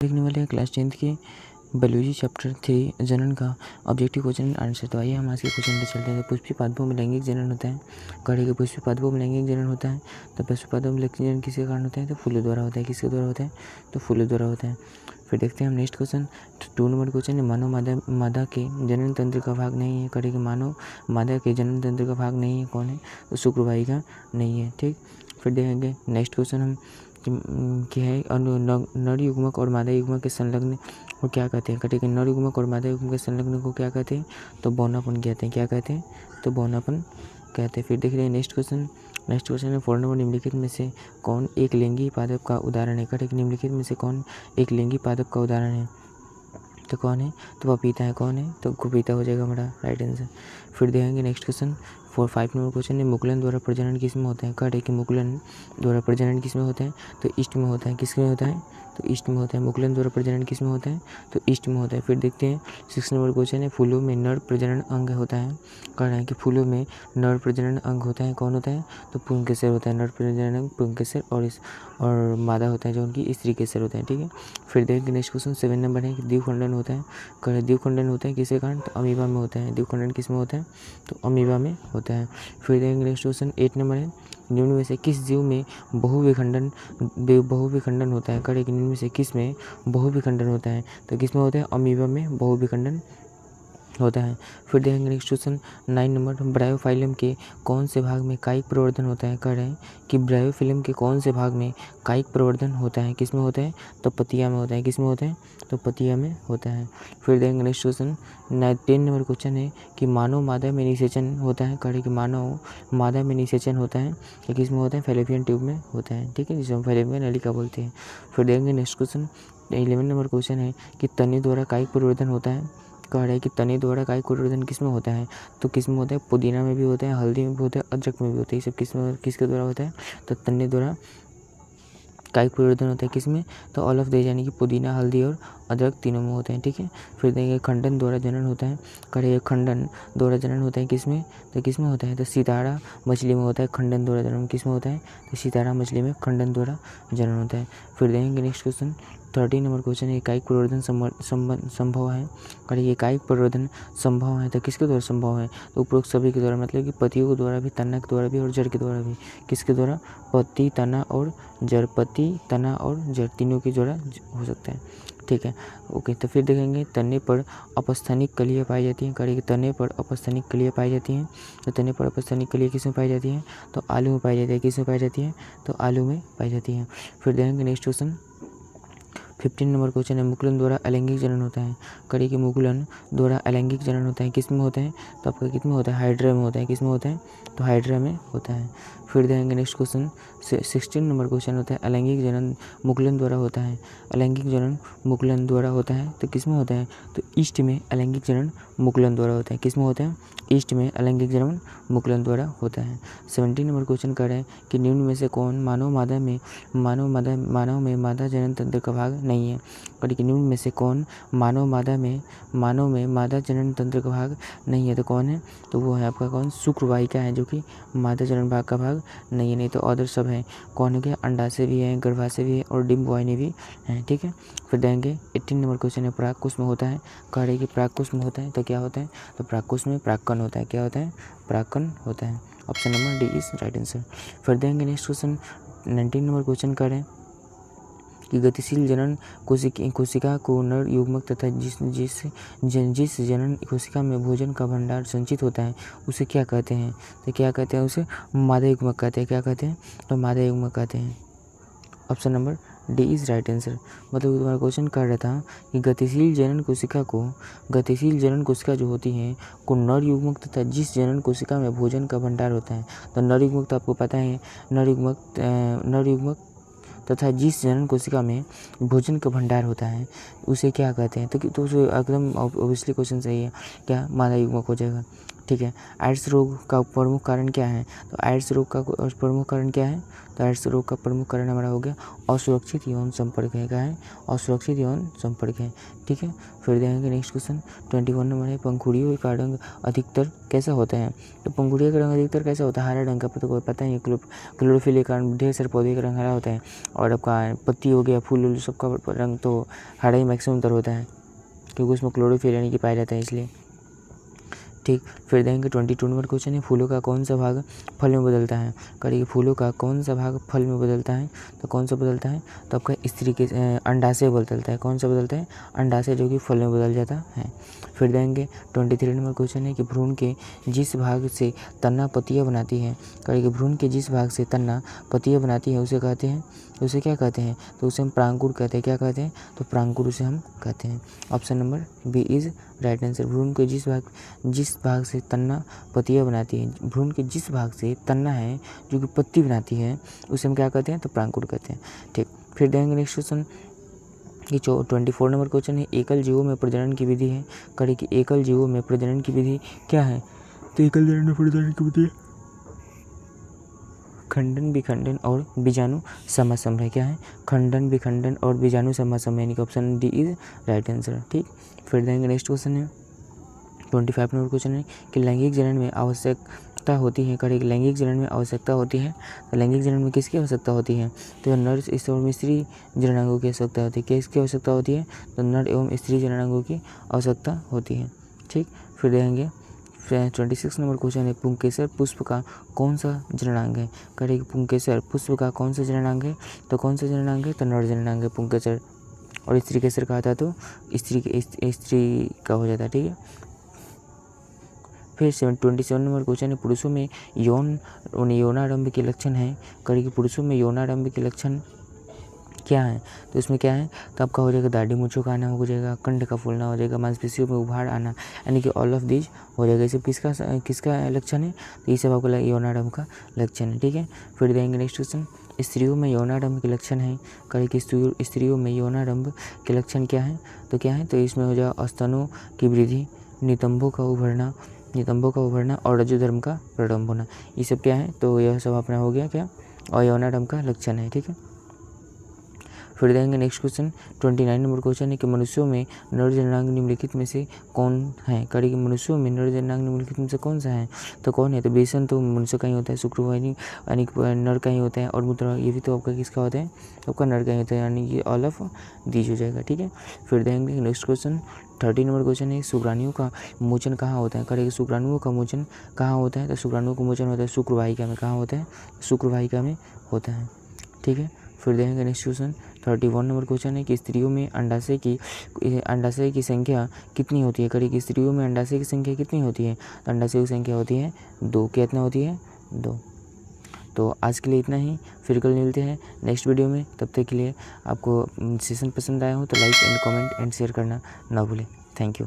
देखने वाले हैं क्लास 10th के बायोलॉजी चैप्टर 3 जनन का ऑब्जेक्टिव क्वेश्चन एंड आंसर। तो आइए हम आज के क्वेश्चन पे चलते हैं। तो पुष्पी पादपों में लैंगिक जनन होता है। कड़े के पुष्पी पादपों में लैंगिक जनन होता है। तो पुष्पी पादपों में लैंगिक जनन किसके कारण होता है? तो फूलों द्वारा होता है। किसके द्वारा होता है? तो फूलों द्वारा होता है। फिर देखते हैं हम नेक्स्ट क्वेश्चन। 2 नंबर क्वेश्चन है, मानव मादा के जनन तंत्र का भाग नहीं है। कड़े के मानव मादा के जनन तंत्र का भाग नहीं है। कौन है? तो शुक्रवाहिका नहीं है। ठीक। फिर देखेंगे नेक्स्ट क्वेश्चन हम क्या है, नर युग्मक और मादा युग्मक के संलग्न को क्या कहते हैं? कटे के नर युग्मक और मादा युग्मक के संलग्न को क्या कहते हैं? तो बौनापन कहते हैं। क्या कहते हैं? तो बौनापन कहते हैं। फिर देख रहे हैं नेक्स्ट क्वेश्चन है, 4 नंबर, निम्नलिखित में से कौन एक लिंगी पादप का उदाहरण है? कटे के निम्नलिखित में से कौन एक लिंगी पादप का उदाहरण है? तो कौन है? तो पपीता है। कौन है? तो पपीता हो जाएगा हमारा राइट आंसर। फिर देखेंगे नेक्स्ट क्वेश्चन 5 नंबर क्वेश्चन है, मुकुलन द्वारा प्रजनन किसमें होता है? कट है कि मुकुलन द्वारा प्रजनन किसमें होता है? तो ईस्ट में होता है। किसमें होता है? तो ईस्ट में होता है। मुकुलन द्वारा प्रजनन किसमें होता है? तो ईस्ट में होता है। फिर देखते हैं 6 नंबर क्वेश्चन है, फूलों में नर प्रजनन अंग होता है। कह रहा है कि फूलों में नर प्रजनन अंग होता है। कौन होता है? तो पुंकेसर होता है। नर प्रजनन अंग पुंकेसर और मादा होता है जो उनकी स्त्री केसर होता है। ठीक है। फिर देखेंगे नेक्स्ट क्वेश्चन 7 नंबर है कि द्विखंडन होता है। कह रहे द्विखंडन होता है किसके कारण? तो अमीबा में होता है। द्विखंडन किस में होता है? तो अमीबा में होता है। फिर देखेंगे नेक्स्ट क्वेश्चन 8 नंबर है, निम्न में से किस जीव में बहुविखंडन होता है? कड़े के निम्न में से किस में बहुविखंडन होता है? तो किस में होता है? अमीबा में बहुविखंडन होता है। फिर देखेंगे नेक्स्ट क्वेश्चन 9 नंबर, ब्रायोफाइलम के कौन से भाग में कायिक प्रवर्धन होता है? कह रहे हैं कि ब्रायोफिल्म के कौन से भाग में कायिक प्रवर्धन होता है? किस में होता है? तो पतिया में होता है। किस में होता है? तो पतिया में होता है। फिर देखेंगे नेक्स्ट क्वेश्चन 10 नंबर क्वेश्चन है कि मानव मादा में निषेचन होता है। कह रहे कि मानव मादा में निषेचन होता है कि किस में होता है? फैलोपियन ट्यूब में होता है। ठीक है, जिसे हम फैलोपियन नलिका बोलते हैं। फिर देखेंगे नेक्स्ट क्वेश्चन 11 नंबर क्वेश्चन है कि तने द्वारा कायिक प्रवर्धन होता है। कह रहा है कि तने द्वारा कायिक प्रवर्धन किस में होता है? तो किस में होता है? पुदीना में भी होता है, हल्दी में भी होता है, अदरक में भी होता है। ये सब किसके द्वारा होता है? तो तने द्वारा कायिक प्रवर्धन होता है। किस में? तो ऑल ऑफ द, यानी कि पुदीना, हल्दी और अदरक तीनों में होते हैं। ठीक है। फिर देखेंगे खंडन द्वारा जनन होता है। करेंगे खंडन द्वारा जनन होता है किस में? तो किस में होता है? तो सितारा मछली में होता है। खंडन द्वारा जनन किस में होता है? तो सितारा मछली में खंडन द्वारा जनन होता है। फिर देखेंगे नेक्स्ट क्वेश्चन 13 नंबर क्वेश्चन है, कायिक प्रवर्धन संभव है। करेंगे कायिक प्रवर्धन संभव है तो किसके द्वारा संभव है? तो उपरोक्त सभी के द्वारा, मतलब कि पतियों के द्वारा भी, तना के द्वारा भी और जड़ के द्वारा भी। किसके द्वारा? पति, तना और जड़। पति, तना और जड़ तीनों के द्वारा हो सकता है। ठीक है, ओके। तो फिर देखेंगे तने पर अपस्थानिक कलियाँ पाई जाती हैं। करेंगे तने पर अपस्थानिक कलियाँ पाई जाती हैं। तो तने पर अपस्थानिक कलियाँ किस में पाई जाती हैं? तो आलू में पाई जाती है। किस में पाई जाती है? तो आलू में पाई जाती हैं। फिर देखेंगे नेक्स्ट क्वेश्चन 15 नंबर क्वेश्चन है, मुकुलन द्वारा अलैंगिक जनन होता है। कड़ी के मुकुलन द्वारा अलैंगिक जनन होता है। किस में होता है? तो आपका किस में होता है? हाइड्रा में होता है। किस में होता है? तो हाइड्रा में होता है। फिर देखेंगे नेक्स्ट क्वेश्चन 16 नंबर क्वेश्चन होता है, अलैंगिक जनन मुकुलन द्वारा होता है। अलैंगिक जनन मुकुलन द्वारा होता है तो किस में होता है? तो ईस्ट में अलैंगिक जनन मुकुलन द्वारा होता है। किस में होता है? ईस्ट में अलैंगिक जनन मुकुलन द्वारा होता है। 17 नंबर क्वेश्चन कर रहे हैं कि निम्न में से कौन मानव में मादा जनन तंत्र का भाग नहीं है। और निम्न में से कौन मानव में मादा जनन तंत्र का भाग नहीं है? तो कौन है? तो वो है आपका कौन? शुक्रवाहिका है, जो कि मादा जनन भाग का भाग नहीं है। नहीं तो अदर सब है। कौन हो गया? अंडाशय भी है, गर्भाशय भी है और डिम्बवाहिनी भी है। ठीक है। फिर देंगे 18 नंबर क्वेश्चन है, परागकोश में होता है। कह रहे कि परागकोश में होता है तो क्या होता है? तो परागकोश में परागकण होता है। क्या होता है? परागकण होता है। Option number D is right answer. फिर देंगे नेक्स्ट क्वेश्चन 19 नंबर क्वेश्चन कर रहे हैं कि गतिशील जनन कोशिका को नर युग्मक तथा जिस जनन कोशिका में भोजन का भंडार संचित होता है उसे क्या कहते हैं? तो क्या कहते हैं? उसे मादा युग्मक कहते हैं। क्या कहते हैं? तो मादा युग्मक कहते हैं। Option number D is right answer. मतलब तुम्हारा क्वेश्चन कर रहा था कि गतिशील जनन कोशिका जो होती हैं को नर युग्मक तथा जिस जनन कोशिका में भोजन का भंडार होता है। तो नर युग्मक तो आपको पता है, नर युग्मक तथा जिस जनन कोशिका में भोजन का भंडार होता है उसे क्या कहते हैं? तो उसे एकदम ऑब्वियसली क्वेश्चन सही है, क्या? मादा युग्मक हो जाएगा। ठीक है। एड्स रोग का प्रमुख कारण क्या है? तो एड्स रोग का प्रमुख कारण क्या है? तो एड्स रोग का प्रमुख कारण हमारा हो गया असुरक्षित यौन संपर्क है। क्या है? असुरक्षित यौन संपर्क है, ठीक है। फिर देखेंगे नेक्स्ट क्वेश्चन 21 नंबर है, पंखुड़ियों का रंग अधिकतर कैसा होता है? तो पंखुड़ियों का रंग अधिकतर कैसा होता है? हरा रंग का। तो पता ही है, क्लोरोफिल के कारण ढेर सारे पौधे का रंग हरा होता है, और आपका पत्ती हो गया, फूल सबका रंग तो हरा ही मैक्सिमम तर होता है, क्योंकि उसमें क्लोरोफिल यानी कि पाया जाता है, इसलिए, ठीक। फिर देखेंगे 22 नंबर क्वेश्चन है, फूलों का कौन सा भाग फल में बदलता है? करिए, फूलों का कौन सा भाग फल में बदलता है? तो कौन सा बदलता है? तो आपका स्त्री के अंडाशय बदलता है। कौन सा बदलता है? अंडाशय, जो कि फल में बदल जाता है। फिर देखेंगे 23 नंबर क्वेश्चन है कि भ्रूण के जिस भाग से तना पत्तियाँ बनाती है, करिए, भ्रूण के जिस भाग से तना पत्तियाँ बनाती है उसे कहते हैं, उसे क्या कहते हैं? तो उसे हम प्रांकुर कहते हैं। क्या कहते हैं? तो प्रांकुर उसे हम कहते हैं। Option number B is right answer. भ्रूण के जिस भाग से तना पत्तियाँ बनाती है, भ्रूण के जिस भाग से तना है जो कि पत्ती बनाती है, उसे हम क्या कहते हैं? तो प्रांकुर कहते हैं, ठीक। फिर देखेंगे नेक्स्ट क्वेश्चन कि 24 नंबर क्वेश्चन है, एकल जीवों में प्रजनन की विधि है। करें कि एकल जीवों में प्रजनन की विधि क्या है? तो एकल जीवों में प्रजनन की विधि खंडन, विखंडन और बीजाणु समासमय। क्या है? खंडन, विखंडन और बीजाणु समासमय, यानी कि option D is right answer, ठीक। फिर देखेंगे नेक्स्ट क्वेश्चन है 25 नंबर क्वेश्चन है कि लैंगिक जनन में आवश्यकता होती है। करें, लैंगिक जनन में आवश्यकता होती है। तो लैंगिक जनन में किसकी आवश्यकता होती है? तो नर एवं स्त्री जननांगों की आवश्यकता होती है। किसकी आवश्यकता होती है? तो नर एवं स्त्री जननांगों की आवश्यकता होती है, ठीक। फिर देखेंगे 26 नंबर क्वेश्चन है, पुंकेसर पुष्प का कौन सा जननांग है? करें, पुंकेसर पुष्प का कौन सा जननांग है? तो कौन सा जननांग है? तो नर जननांग है पुंकेसर, और स्त्री केसर कहा था तो स्त्री का हो जाता है, ठीक है। फिर 27 नंबर क्वेश्चन है, पुरुषों में यौनारंभ के लक्षण है। करें कि पुरुषों में यौनारंभ के लक्षण क्या है? तो इसमें क्या है? तो आपका हो जाएगा दाढ़ी मूंछों का आना हो जाएगा, कंठ का फूलना हो जाएगा, मांसपेशियों में उभार आना, यानी कि ऑल ऑफ दीज हो जाएगा। इसे किसका लक्षण है? तो ये सब आपको यौनारंभ का लक्षण है, ठीक है। फिर देंगे नेक्स्ट क्वेश्चन, स्त्रियों में यौनारंभ के लक्षण है। करें कि स्त्रियों में यौनारंभ के लक्षण क्या है? तो क्या है? तो इसमें हो जाएगा स्तनों की वृद्धि, नितंबों का उभरना और रजोधर्म का प्रारंभ होना। ये सब क्या है? तो यह सब अपना हो गया क्या? और यौनारंभ का लक्षण है, ठीक है। फिर देखेंगे नेक्स्ट क्वेश्चन 29 नंबर क्वेश्चन है कि मनुष्यों में नर जननांग निम्नलिखित में से कौन है? करेंगे मनुष्यों में नर जननांग निम्नलिखित में से कौन सा है? तो कौन है? तो बेसन तो मनुष्य का ही होता है, शुक्रवाहिनी यानी नर का ही होता है, और मूत्र ये भी तो आपका किसका होता है? आपका नर का ही होता है, यानी कि ऑल ऑफ दीज हो जाएगा, ठीक है। फिर देखेंगे नेक्स्ट क्वेश्चन 30 नंबर क्वेश्चन है, शुक्राणुओं का मोचन कहाँ होता है? करेंगे शुक्राणुओं का मोचन कहाँ होता है? तो शुक्राणुओं का मोचन होता है शुक्रवाहिका में। कहाँ होता है? शुक्रवाहिका में होता है, ठीक है। फिर देखेंगे नेक्स्ट क्वेश्चन 31 नंबर क्वेश्चन है कि स्त्रियों में अंडाशय की संख्या कितनी होती है? करेंगे स्त्रियों में अंडाशय की संख्या कितनी होती है? तो अंडाशय की संख्या होती है 2। कितना होती है? 2। तो आज के लिए इतना ही, फिर कल मिलते हैं नेक्स्ट वीडियो में। तब तक के लिए आपको सेशन पसंद आया हो तो like and comment and share करना ना भूलें। Thank you.